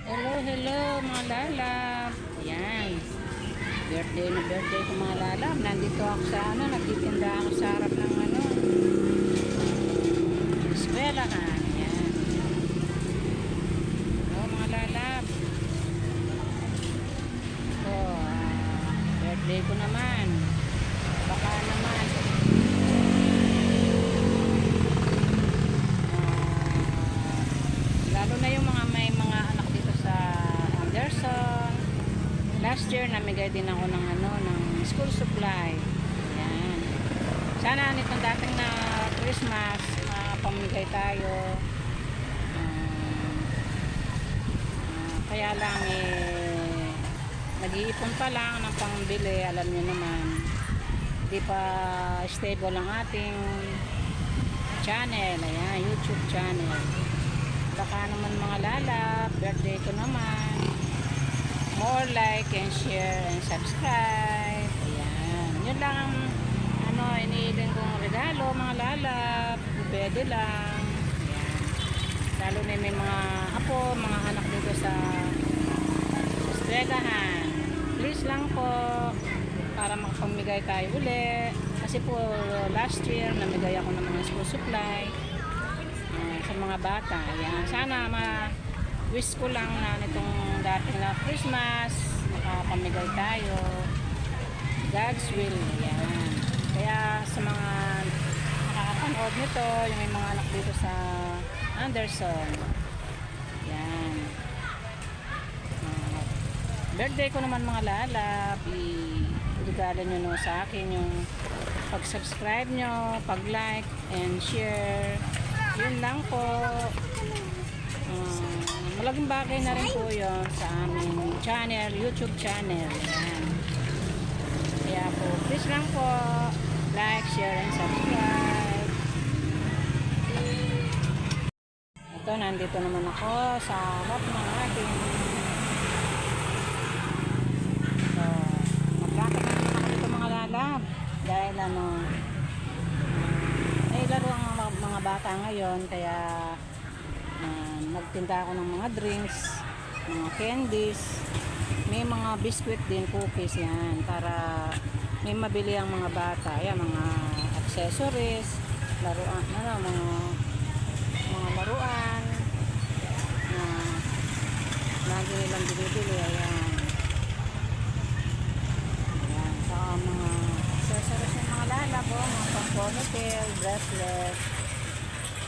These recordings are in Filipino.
Hello, hello mga lalab. Ayan. Birthday na birthday ko mga lalab. Nandito ako sa nagtitinda ako sa harap ng eskwela ka. Ayan. Hello mga lalab. Ito, birthday ko naman. Baka naman. Lalo na yung may mga anak dito sa Anderson. Last year namigay din ako ng school supply. Ayan. Sana nitong dating na Christmas makapamigay tayo. Kaya lang nag-iipon pa lang ng pangbili. Alam niyo naman, hindi pa stable ang ating channel. Ayan, YouTube channel. Baka naman mga lalap, birthday ko naman. More like and share and subscribe. Ayan. Yun lang ang iniiling kong regalo mga lalap. Pwede lang. Ayan. Lalo na may mga apo, mga anak dito sa eskwelahan. Please lang po para makapamigay tayo uli. Kasi po last year namigay ako ng mga school supply sa mga bata. Ayan. Sana wish ko lang na nitong dating na Christmas makapamigay tayo. God's will. Ayan. Kaya sa mga nakakapanood nito, yung may mga anak dito sa Anderson. Ayan. Birthday ko naman mga lalap. I-regalo nyo sa akin yung pag-subscribe nyo, pag-like and share. Yun lang po. Malaking bagay na rin po yun sa aming channel, YouTube channel. Ayan. Kaya po, please lang po, like, share, and subscribe. Ito, nandito naman ako sa harap ng ating maglakad na naman ako dito mga lalab. Dahil laro ang mga bata ngayon, kaya nagtinda ako ng mga drinks, mga candies, may mga biscuit din, cookies yan, para may mabili ang mga bata. Ayan, mga accessories, laruan, mga laruan na lagi nilang binibili. Ayan. Ayan, sa mga accessories ng mga lalabo, mga pang-ponytail, bracelet.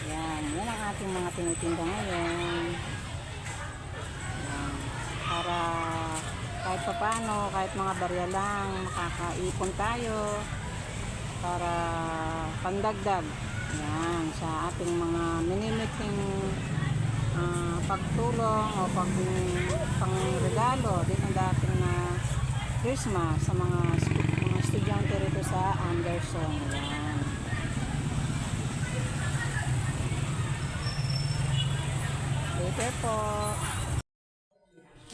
Yan ang ating mga tinitinda ngayon. Yan. Para kahit papano, kahit mga barya lang, makakaipon tayo para pandagdag. Yan, sa ating mga minimiting pagtulong o pangregalo dito dating na Christmas sa mga estudyante rito sa Anderson. Yan. Later po.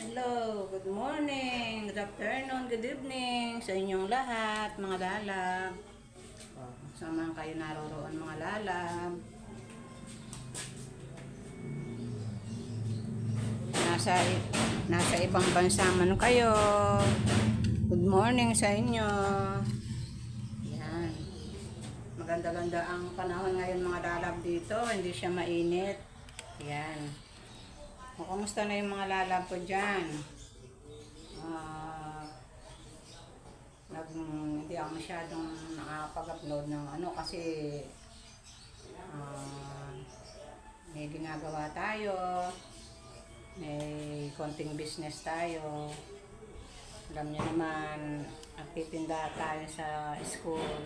Hello, good morning, good afternoon, good evening sa inyong lahat, mga lalab. Saan kayo naroroon mga lalab? Nasa ibang bansa man kayo. Good morning sa inyo. Yan. Maganda-ganda ang panahon ngayon mga lalab dito, hindi siya mainit. Yan. O, kamusta na yung mga lalab ko dyan? Hindi ako masyadong nakapag-upload ng kasi may ginagawa tayo, may konting business tayo. Alam niyo naman, nagtitinda tayo sa school.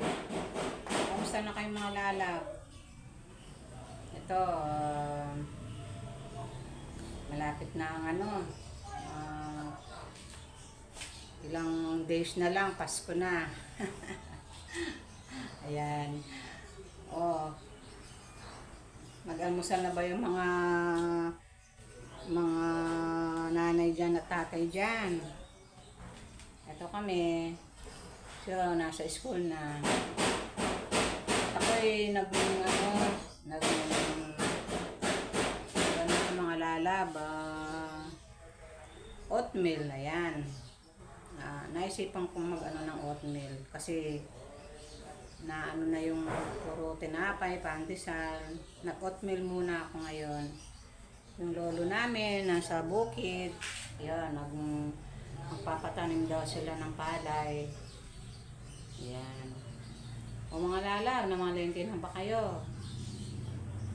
Kamusta na kayong mga lalab? Ito, malapit na ang ilang days na lang, Pasko na. Ayan. Nag-almusal na ba yung mga nanay dyan at tatay dyan? Ito kami. So, nasa school na. Ako'y mga lalab, oatmeal. Ayan. Naisipan kong mag-ano ng oatmeal kasi na ano na yung puro tinapay, pandesal. Nag-oatmeal muna ako ngayon. Yung lolo namin nasa bukid, yan, magpapatanim daw sila ng palay. Yan. O mga lalag, namalengke ba kayo?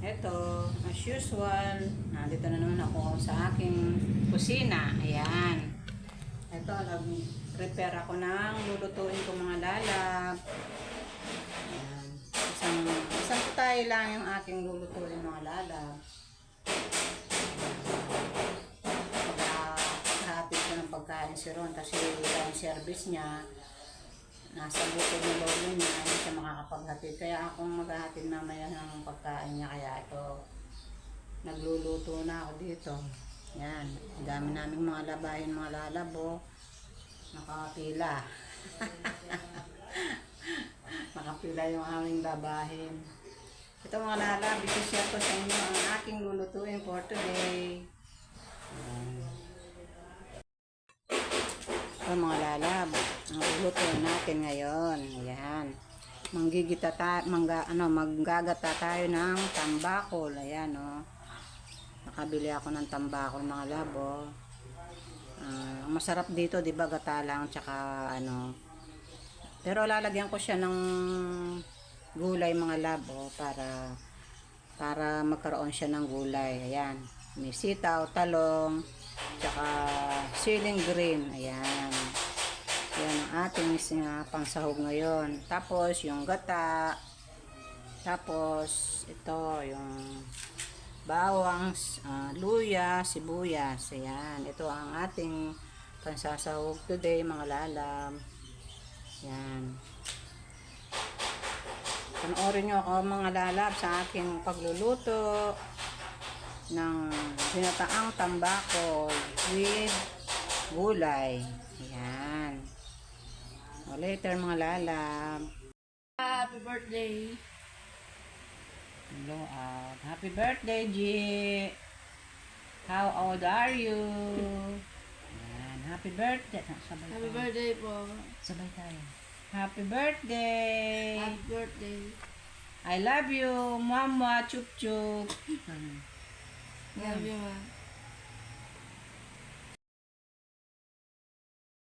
Eto, as usual, nandito na naman ako sa aking kusina. Ayan. Eto, nag-prepare ako ng lulutuin ko mga lalag. Ayan. Isang tayo lang yung aking lulutuin mga lalag. Hatid ko ng pagkain si Ron kasi yung service niya nasa bukod ng lolo niya, hindi siya makakapaghatid. Kaya akong maghahatid mamaya ng pagkain niya. Kaya ito, nagluluto na ako dito. Yan, dami naming mga labahin, mga lalabo. Nakapila. Nakapila yung aming labahin. Ito mga lalab, isi-share ko sa inyo ang aking lulutuin for today. Ito mga lalab, ang lulutuin natin ngayon. Ayan. Manggagata tayo ng tambakol. Ayan, oh. Nakabili ako ng tambakol mga labo. Ang masarap dito, 'di ba, gata lang tsaka ano. Pero lalagyan ko siya ng gulay mga labo para magkaroon siya ng gulay. Ayan. May sitaw, talong, tsaka siling green. Ayan. Yan ang ating pangsahog ngayon. Tapos yung gata. Tapos ito yung bawang, luya, sibuyas. Ayan. Ito ang ating pansasahog today mga lalam. Yan. Panoorin nyo ako mga lalab sa aking pagluluto ng ginataang tambakol with gulay. Ayan. O later mga lalab. Happy birthday! Hello out. Happy birthday, G! How old are you? Ayan. Happy birthday. Sabay Happy tayo. birthday po! Sabay tayo. Happy birthday! Happy birthday! I love you, Mama Chup Chup. Love you, ma.